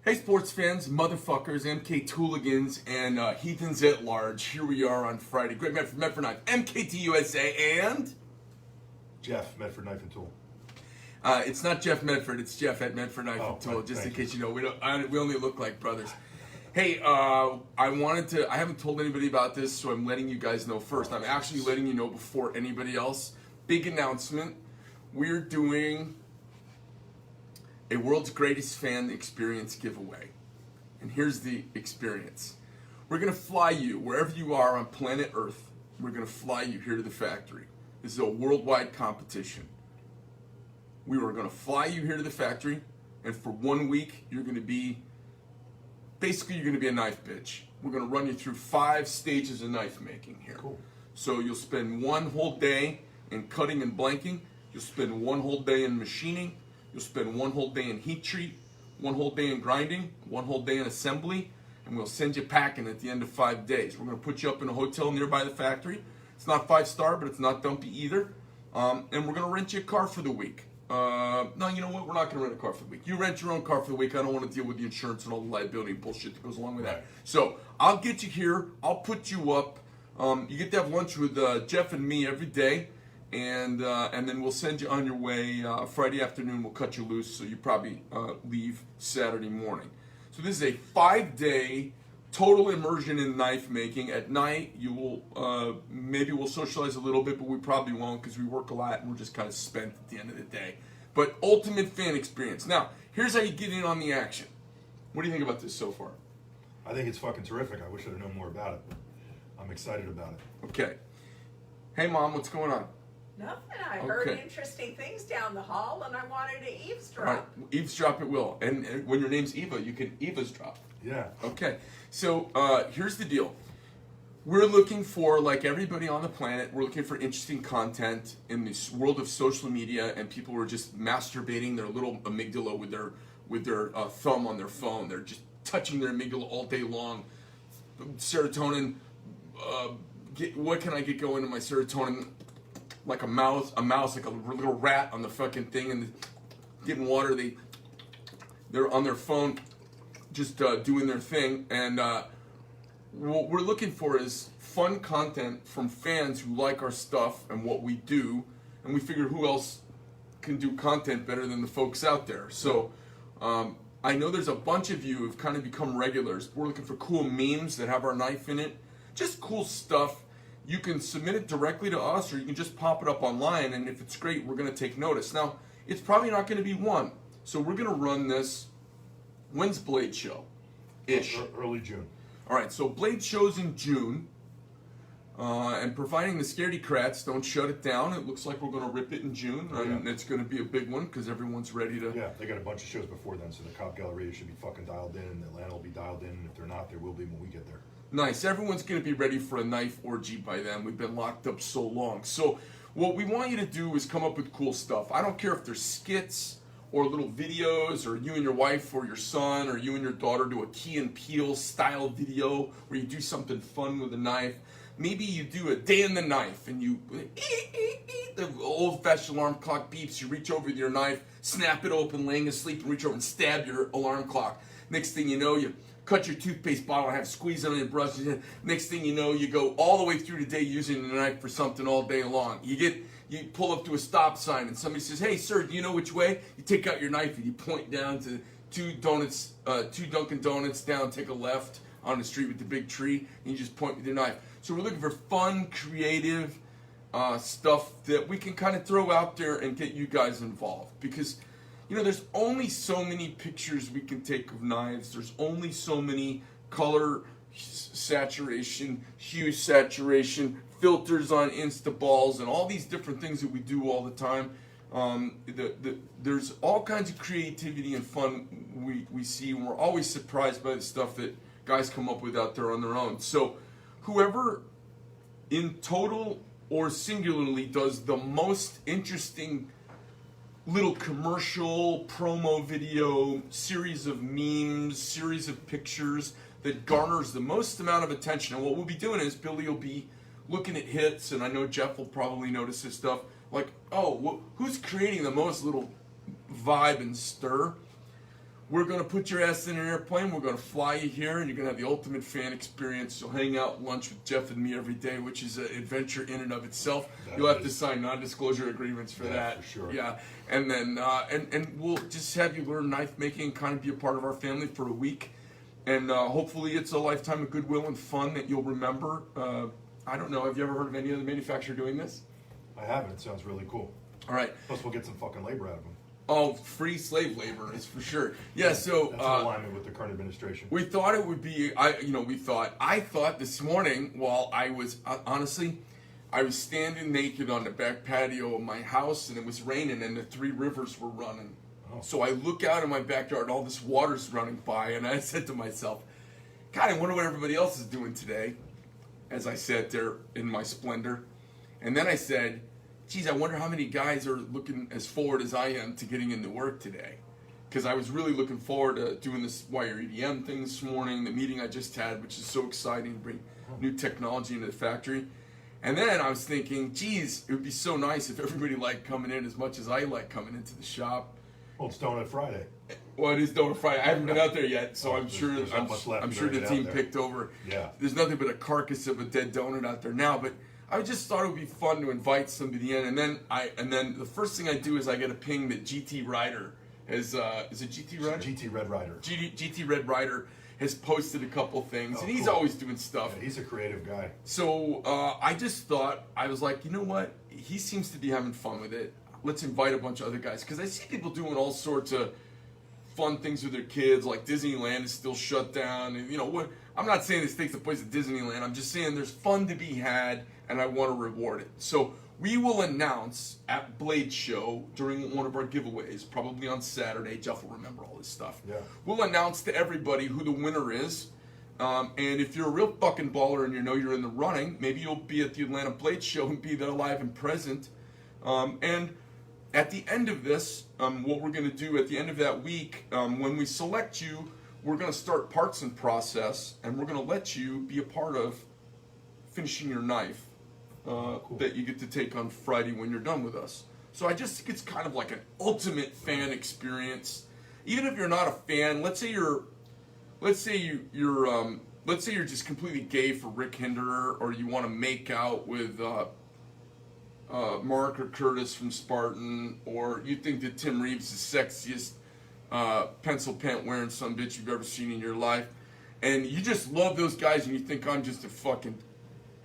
Hey sports fans, motherfuckers, MK Tooligans, and heathens at large. Here we are on Friday. Greg Medford, Medford Knife, MKT USA, and... Jeff, Medford Knife and Tool. It's not Jeff Medford, it's Jeff at Medford Knife and Tool, right, just in thank case you know. We only look like brothers. Hey, I haven't told anybody about this, so I'm letting you guys know first. I'm actually letting you know before anybody else. Big announcement. We're doing a World's Greatest Fan Experience giveaway. And here's the experience. We're going to fly you, wherever you are on planet Earth, we're going to fly you here to the factory. This is a worldwide competition. We are going to fly you here to the factory, and for 1 week, you're going to be a knife bitch. We're going to run you through 5 stages of knife making here. Cool. So you'll spend 1 whole day in cutting and blanking. You'll spend 1 whole day in machining. You'll spend 1 whole day in heat treat, 1 whole day in grinding, 1 whole day in assembly, and we'll send you packing at the end of 5 days. We're going to put you up in a hotel nearby the factory. It's not 5-star, but it's not dumpy either. And we're going to rent you a car for the week. No, you know what? We're not going to rent a car for the week. You rent your own car for the week. I don't want to deal with the insurance and all the liability bullshit that goes along with that. So I'll get you here. I'll put you up. You get to have lunch with Jeff and me every day. And then we'll send you on your way Friday afternoon. We'll cut you loose, so you probably leave Saturday morning. So this is a 5-day total immersion in knife making. At night, you will maybe we'll socialize a little bit, but we probably won't because we work a lot and we're just kind of spent at the end of the day. But ultimate fan experience. Now, here's how you get in on the action. What do you think about this so far? I think it's fucking terrific. I wish I'd have known more about it. I'm excited about it. Okay. Hey, Mom, what's going on? Nothing. I heard interesting things down the hall, and I wanted to eavesdrop. All right, eavesdrop it will. And when your name's Eva, you can eavesdrop. Yeah. Okay. So here's the deal. We're looking for, like everybody on the planet, we're looking for interesting content in this world of social media, and people are just masturbating their little amygdala with their thumb on their phone. They're just touching their amygdala all day long. Serotonin. What can I get going in my serotonin? Like a mouse, like a little rat on the fucking thing, and getting water. They're on their phone, just doing their thing. And what we're looking for is fun content from fans who like our stuff and what we do. And we figure who else can do content better than the folks out there. So I know there's a bunch of you who've kind of become regulars. We're looking for cool memes that have our knife in it, just cool stuff. You can submit it directly to us, or you can just pop it up online, and if it's great, we're going to take notice. Now, it's probably not going to be one, so we're going to run this. When's Blade Show? Ish. Early June. All right, so Blade Show's in June, and providing the scaredy crats don't shut it down, it looks like we're going to rip it in June, and it's going to be a big one because everyone's ready to... Yeah, they got a bunch of shows before then, so the Cobb Galleria should be fucking dialed in, and Atlanta will be dialed in, and if they're not, there will be when we get there. Nice. Everyone's going to be ready for a knife orgy by then. We've been locked up so long. So what we want you to do is come up with cool stuff. I don't care if there's skits or little videos, or you and your wife or your son or you and your daughter do a Key and Peele style video where you do something fun with a knife. Maybe you do a day in the knife and you, the old-fashioned alarm clock beeps, you reach over with your knife, snap it open, laying asleep, and reach over and stab your alarm clock. Next thing you know, you cut your toothpaste bottle and have squeeze on your brush. Next thing you know, you go all the way through the day using the knife for something all day long. You pull up to a stop sign and somebody says, "Hey, sir, do you know which way?" You take out your knife and you point down to two Dunkin' Donuts down, take a left on the street with the big tree, and you just point with your knife. So we're looking for fun, creative stuff that we can kind of throw out there and get you guys involved, because you know, there's only so many pictures we can take of knives. There's only so many color saturation, hue saturation, filters on Instaballs, and all these different things that we do all the time. There's all kinds of creativity and fun we see, and we're always surprised by the stuff that guys come up with out there on their own. So whoever in total or singularly does the most interesting little commercial, promo video, series of memes, series of pictures that garners the most amount of attention. And what we'll be doing is Billy will be looking at hits, and I know Jeff will probably notice this stuff, like, oh, who's creating the most little vibe and stir? we're going to put your ass in an airplane. We're going to fly you here, and you're going to have the ultimate fan experience. You'll hang out at lunch with Geoff and me every day, which is an adventure in and of itself. You'll have to sign non-disclosure agreements for that. For sure. Yeah, and then and we'll just have you learn knife making and kind of be a part of our family for a week. And hopefully it's a lifetime of goodwill and fun that you'll remember. I don't know. Have you ever heard of any other manufacturer doing this? I haven't. It sounds really cool. All right. Plus, we'll get some fucking labor out of them. Oh, free slave labor is for sure. Yeah, so that's in alignment with the current administration. We thought it would be. I thought this morning while I was honestly, I was standing naked on the back patio of my house, and it was raining, and the three rivers were running. Oh. So I look out in my backyard, and all this water's running by, and I said to myself, God, I wonder what everybody else is doing today. As I sat there in my splendor, and then I said, geez, I wonder how many guys are looking as forward as I am to getting into work today. Because I was really looking forward to doing this Wire EDM thing this morning, the meeting I just had, which is so exciting to bring new technology into the factory. And then I was thinking, geez, it would be so nice if everybody liked coming in as much as I like coming into the shop. Well, it's Donut Friday. Well, it is Donut Friday. I haven't been out there yet, so I'm sure there's the team picked over. Yeah. There's nothing but a carcass of a dead donut out there now, but I just thought it would be fun to invite somebody in, and then the first thing I do is I get a ping that GT Rider is it GT Rider? GT Red Rider. GT Red Rider has posted a couple things, and he's cool. always doing stuff. Yeah, he's a creative guy. So I just thought, I was like, you know what? He seems to be having fun with it. Let's invite a bunch of other guys, because I see people doing all sorts of fun things with their kids, like Disneyland is still shut down, and what? I'm not saying this takes the place of Disneyland. I'm just saying there's fun to be had, and I want to reward it. So we will announce at Blade Show during one of our giveaways, probably on Saturday. Geoff will remember all this stuff. Yeah. We'll announce to everybody who the winner is. And if you're a real fucking baller and you know you're in the running, maybe you'll be at the Atlanta Blade Show and be there live and present. And at the end of this, what we're going to do at the end of that week, when we select you, we're going to start parts and process, and we're going to let you be a part of finishing your knife Cool. that you get to take on Friday when you're done with us. So I just think it's kind of like an ultimate fan experience. Even if you're not a fan, let's say you're just completely gay for Rick Hinderer, or you want to make out with Mark or Curtis from Spartan, or you think that Tim Reeves is the sexiest pencil pant wearing son bitch you've ever seen in your life, and you just love those guys and you think I'm just a fucking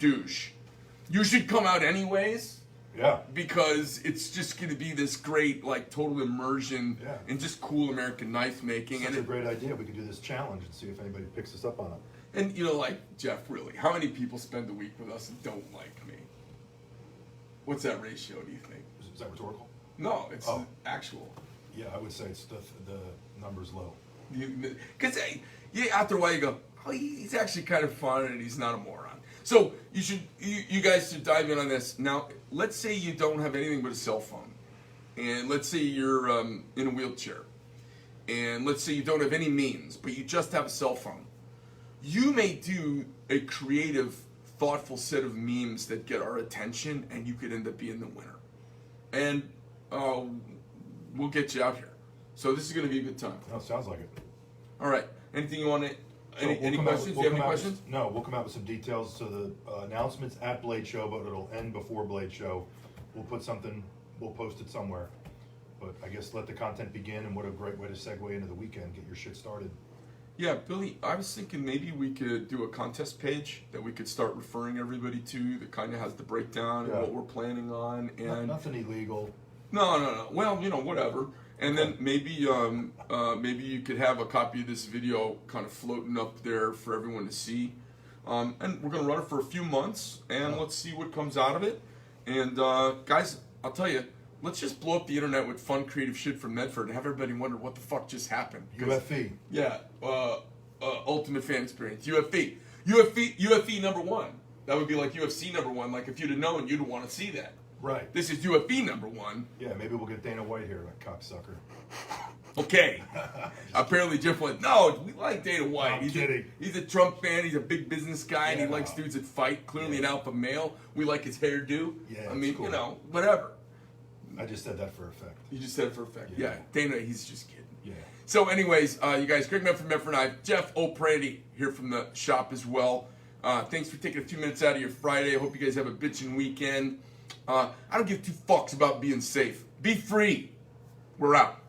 douche. You should come out anyways. Yeah. Because it's just going to be this great, like, total immersion in just cool American knife making. Such and a great idea. We could do this challenge and see if anybody picks us up on it. And, like, Geoff, really, how many people spend the week with us and don't like me? What's that ratio, do you think? Is that rhetorical? No, it's actual. Yeah, I would say it's the number's low. Because after a while you go, oh, he's actually kind of fun and he's not a moron. So you guys should dive in on this. Now, let's say you don't have anything but a cell phone, and let's say you're in a wheelchair, and let's say you don't have any means, but you just have a cell phone. You may do a creative, thoughtful set of memes that get our attention, and you could end up being the winner. And we'll get you out here. So this is going to be a good time. No, sounds like it. All right. Anything you want to... Any questions? Do you have any questions? No, we'll come out with some details. So the announcements at Blade Show, but it'll end before Blade Show. We'll post it somewhere. But I guess let the content begin, and what a great way to segue into the weekend, get your shit started. Yeah, Billy, I was thinking maybe we could do a contest page that we could start referring everybody to that kind of has the breakdown and what we're planning on. And nothing illegal. No. Well, whatever. And then maybe you could have a copy of this video kind of floating up there for everyone to see. And we're going to run it for a few months, and let's see what comes out of it. And guys, I'll tell you, let's just blow up the internet with fun, creative shit from Medford and have everybody wonder what the fuck just happened. UFE. Yeah, ultimate fan experience. UFE number one. That would be like UFC number one. Like if you'd have known, you'd want to see that. Right. This is UFE number one. Yeah, maybe we'll get Dana White here, that cocksucker. Okay. Apparently Jeff went, no, we like Dana White. I'm kidding. He's a Trump fan. He's a big business guy, and he likes dudes that fight. Clearly an alpha male. We like his hairdo. Yeah, I mean, cool. whatever. I just said that for effect. You just said it for effect. Yeah. Dana, he's just kidding. Yeah. So, anyways, you guys, Greg Medford from Medford and I, Jeff O'Prady here from the shop as well. Thanks for taking a few minutes out of your Friday. I hope you guys have a bitchin' weekend. I don't give two fucks about being safe. Be free. We're out.